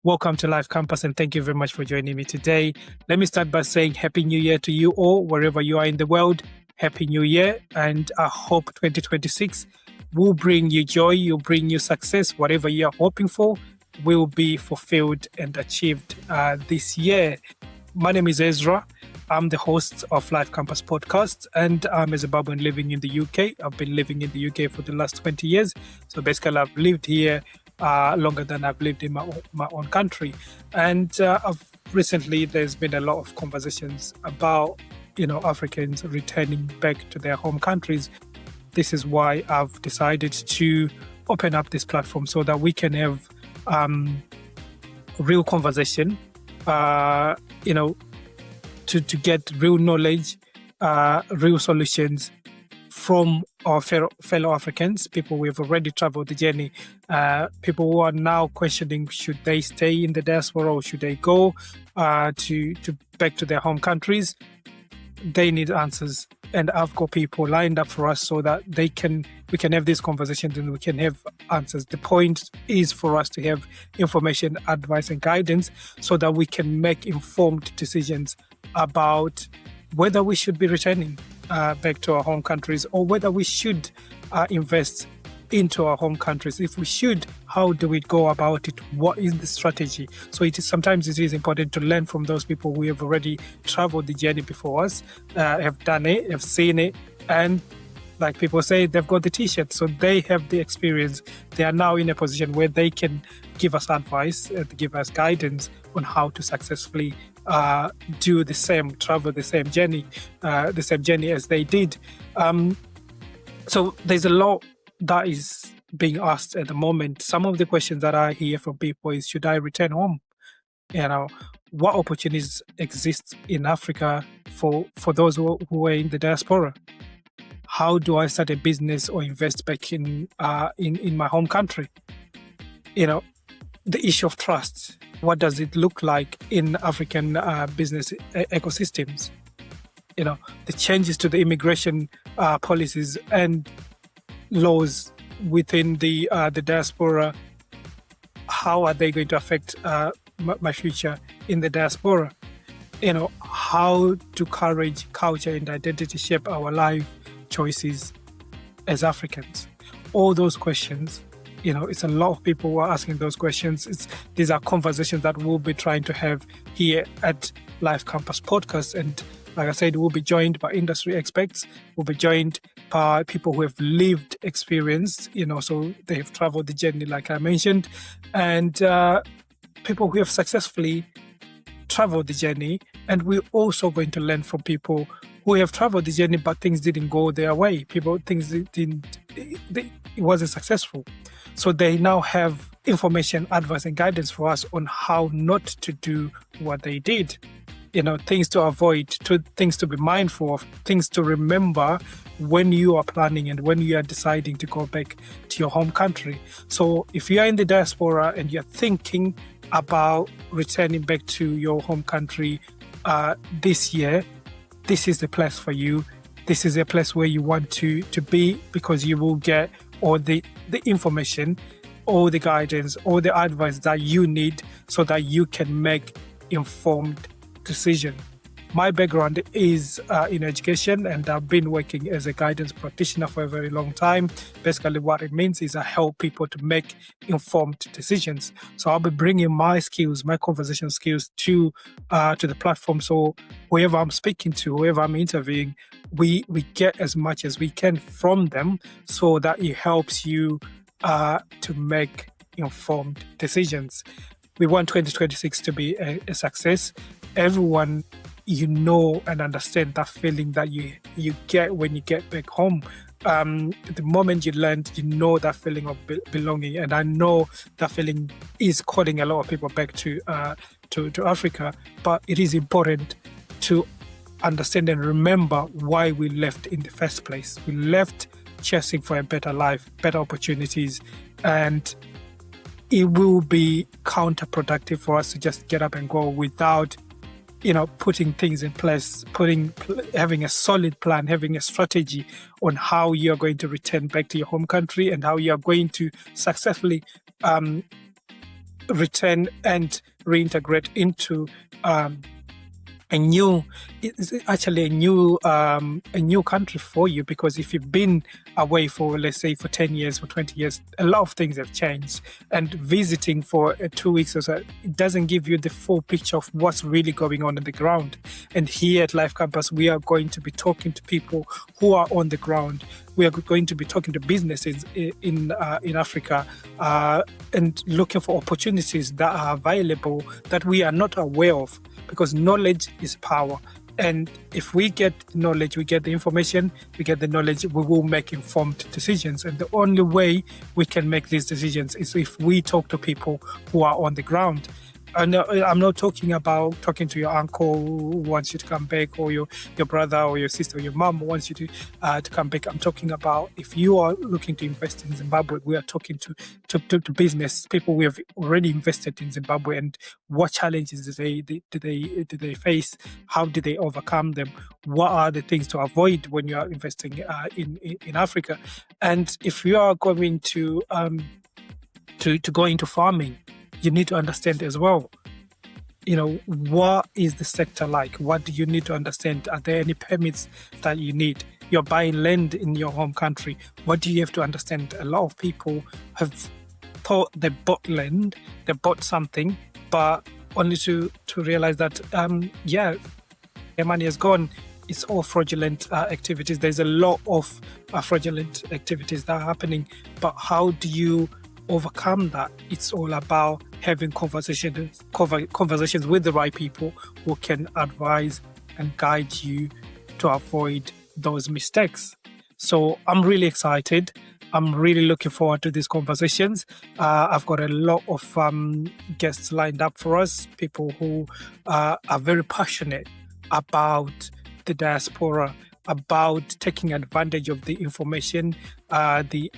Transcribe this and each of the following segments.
Welcome to Life Campus, and thank you very much for joining me today. Let me start by saying Happy New Year to you all, wherever you are in the world. Happy New Year, and I hope 2026 will bring you joy, will bring you success. Whatever you are hoping for will be fulfilled and achieved this year. My name is Ezrah. I'm the host of Life Campus podcast, and I'm a Zimbabwean living in the UK. I've been living in the UK for the last 20 years. So basically, I've lived here longer than I've lived in my own country. And recently, there's been a lot of conversations about, Africans returning back to their home countries. This is why I've decided to open up this platform so that we can have real conversation, to get real knowledge, real solutions from our fellow Africans, people who have already traveled the journey, people who are now questioning, should they stay in the diaspora or should they go to back to their home countries? They need answers, and I've got people lined up for us so that we can have these conversations and we can have answers. The point is for us to have information, advice, and guidance so that we can make informed decisions about whether we should be returning back to our home countries or whether we should invest into our home countries. If we should, how do we go about it? What is the strategy? So sometimes it is important to learn from those people who have already traveled the journey before us, have done it, have seen it, and like people say, they've got the t-shirt, so they have the experience. They are now in a position where they can give us advice, give us guidance on how to successfully do the same, travel the same journey as they did. So there's a lot that is being asked at the moment. Some of the questions that I hear from people is, should I return home? What opportunities exist in Africa for those who are in the diaspora? How do I start a business or invest back in my home country? The issue of trust. What does it look like in African business ecosystems? The changes to the immigration policies and laws within the diaspora. How are they going to affect my future in the diaspora? How do courage, culture, and identity shape our life choices as Africans? All those questions. It's a lot of people who are asking those questions. These are conversations that we'll be trying to have here at Life Campus Podcast. And like I said, we'll be joined by industry experts. We'll be joined by people who have lived experience, so they have traveled the journey, like I mentioned, and people who have successfully traveled the journey. And we're also going to learn from people who have traveled the journey, but things didn't go their way. It wasn't successful. So they now have information, advice, and guidance for us on how not to do what they did. Things to avoid, things to be mindful of, things to remember when you are planning and when you are deciding to go back to your home country. So if you are in the diaspora and you're thinking about returning back to your home country this year, this is the place for you. This is a place where you want to be, because you will get all the information, all the guidance, all the advice that you need so that you can make informed decision. My background is in education, and I've been working as a guidance practitioner for a very long time. Basically, what it means is I help people to make informed decisions. So I'll be bringing my skills, my conversation skills to the platform. So whoever I'm speaking to, whoever I'm interviewing, we get as much as we can from them so that it helps you to make informed decisions. We want 2026 to be a success. Everyone, and understand that feeling that you get when you get back home. The moment you land, that feeling of belonging. And I know that feeling is calling a lot of people back to Africa. But it is important to understand and remember why we left in the first place. We left chasing for a better life, better opportunities, and it will be counterproductive for us to just get up and go without putting things in place, having a solid plan, having a strategy on how you're going to return back to your home country and how you're going to successfully return and reintegrate into it's actually a new country for you, because if you've been away for, let's say, for 10 years, for 20 years, a lot of things have changed. And visiting for 2 weeks or so, it doesn't give you the full picture of what's really going on the ground. And here at Life Campus, we are going to be talking to people who are on the ground. We are going to be talking to businesses in Africa and looking for opportunities that are available that we are not aware of, because knowledge is power. And if we get knowledge, we get the information, we get the knowledge, we will make informed decisions. And the only way we can make these decisions is if we talk to people who are on the ground. And I'm not talking about talking to your uncle who wants you to come back, or your brother or your sister or your mom who wants you to come back. I'm talking about if you are looking to invest in Zimbabwe, we are talking to business people who have already invested in Zimbabwe, and what challenges do they face? How do they overcome them? What are the things to avoid when you are investing in Africa? And if you are going to go into farming, you need to understand as well, what is the sector like? What do you need to understand? Are there any permits that you need? You're buying land in your home country. What do you have to understand? A lot of people have thought they bought land, they bought something, but only to realize that, their money is gone. It's all fraudulent activities. There's a lot of fraudulent activities that are happening. But how do you overcome that? It's all about having conversations with the right people who can advise and guide you to avoid those mistakes. So I'm really excited. I'm really looking forward to these conversations. I've got a lot of guests lined up for us, people who are very passionate about the diaspora, about taking advantage of the information, the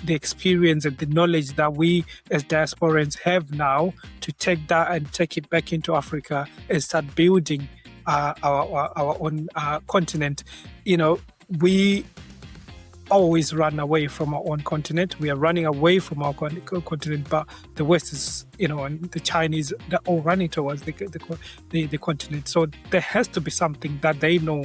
experience and the knowledge that we as diasporans have now, to take that and take it back into Africa and start building our own continent. We always run away from our own continent. We are running away from our continent, but the West is, and the Chinese, they're all running towards the continent. So there has to be something that they know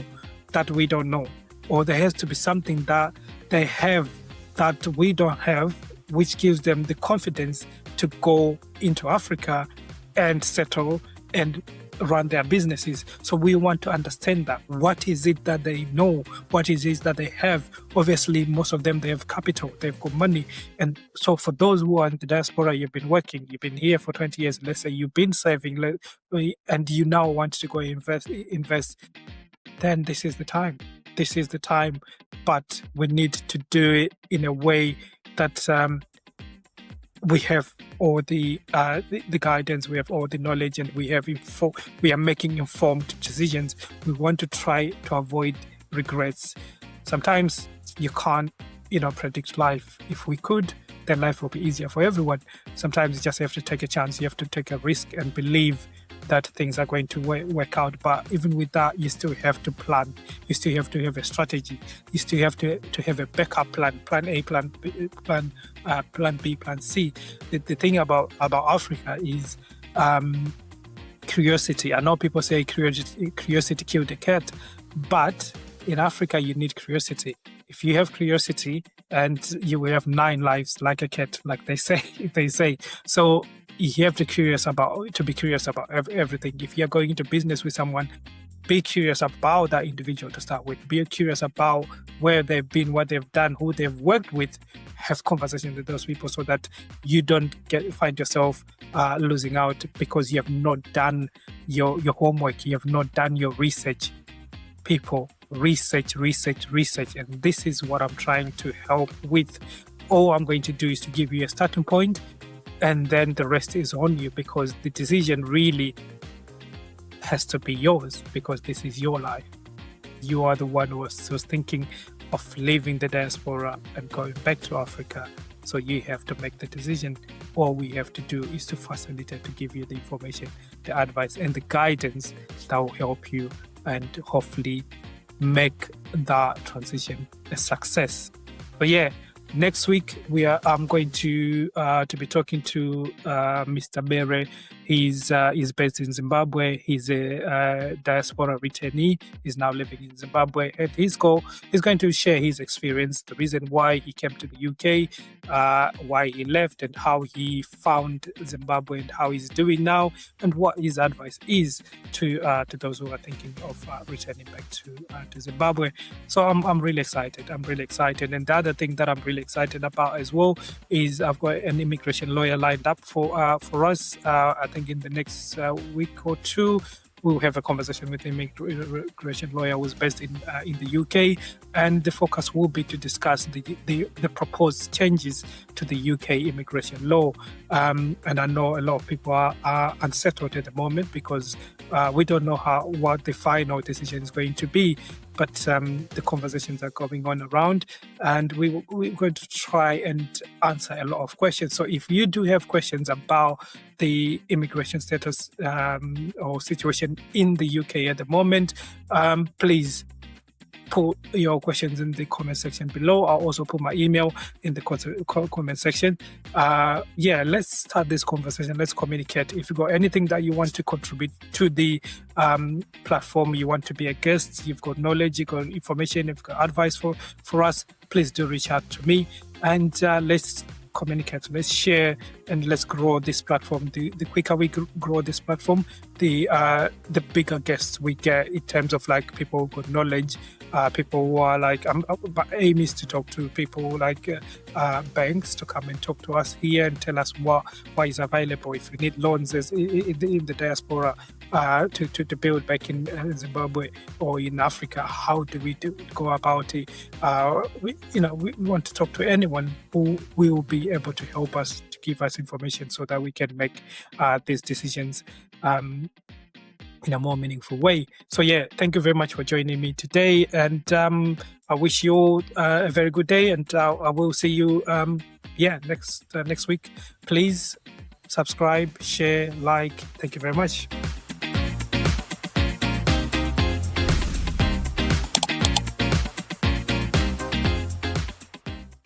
that we don't know, or there has to be something that they have that we don't have, which gives them the confidence to go into Africa and settle and run their businesses. So we want to understand that. What is it that they know? What is it that they have? Obviously, most of them, they have capital, they've got money. And so for those who are in the diaspora, you've been working, you've been here for 20 years, let's say you've been saving, and you now want to go invest, then this is the time. This is the time, but we need to do it in a way that we have all the guidance, we have all the knowledge, and we are making informed decisions. We want to try to avoid regrets. Sometimes you can't, predict life. If we could, then life will be easier for everyone. Sometimes you just have to take a chance. You have to take a risk and believe that things are going to work out. But even with that, you still have to plan. You still have to have a strategy. You still have to have a backup plan, plan A, plan B, plan C. The thing about Africa is curiosity. I know people say curiosity killed the cat, but in Africa, you need curiosity. If you have curiosity, and you will have 9 lives like a cat, like they say. So you have to be curious about everything. If you're going into business with someone, be curious about that individual to start with. Be curious about where they've been, what they've done, who they've worked with. Have conversations with those people so that you don't find yourself losing out because you have not done your homework. You have not done your research. People, research. And this is what I'm trying to help with. All I'm going to do is to give you a starting point, and then the rest is on you, because the decision really has to be yours, because this is your life. You are the one who was thinking of leaving the diaspora and going back to Africa. So you have to make the decision. All we have to do is to facilitate, to give you the information, the advice, and the guidance that will help you and hopefully make that transition a success. But yeah, Next week, I'm going to be talking to Mr. Bere. He's based in Zimbabwe. He's a diaspora returnee. He's now living in Zimbabwe, and he's going to share his experience, the reason why he came to the UK, why he left, and how he found Zimbabwe, and how he's doing now, and what his advice is to those who are thinking of returning back to Zimbabwe. So I'm really excited. I'm really excited, and the other thing that I'm really excited about as well is I've got an immigration lawyer lined up for us. I think in the next week or two, we'll have a conversation with an immigration lawyer who's based in the UK, and the focus will be to discuss the proposed changes to the UK immigration law. And I know a lot of people are unsettled at the moment because we don't know what the final decision is going to be. But the conversations are going on around, and we're going to try and answer a lot of questions. So if you do have questions about the immigration status or situation in the UK at the moment, please put your questions in the comment section below. I'll also put my email in the comment section. Let's start this conversation. Let's communicate. If you've got anything that you want to contribute to the platform, you want to be a guest, you've got knowledge, you've got information, you've got advice for us, please do reach out to me, and let's communicate, let's share, and let's grow this platform. The quicker we grow this platform, the bigger guests we get in terms of like people who got knowledge, people who are like, but aim is to talk to people like banks to come and talk to us here and tell us what is available. If we need loans in the diaspora to build back in Zimbabwe or in Africa, how do we go about it? We want to talk to anyone who will be able to help us, to give us information so that we can make these decisions in a more meaningful way. So thank you very much for joining me today, and I wish you all a very good day, and I will see you next week. Please subscribe, share, like. Thank you very much.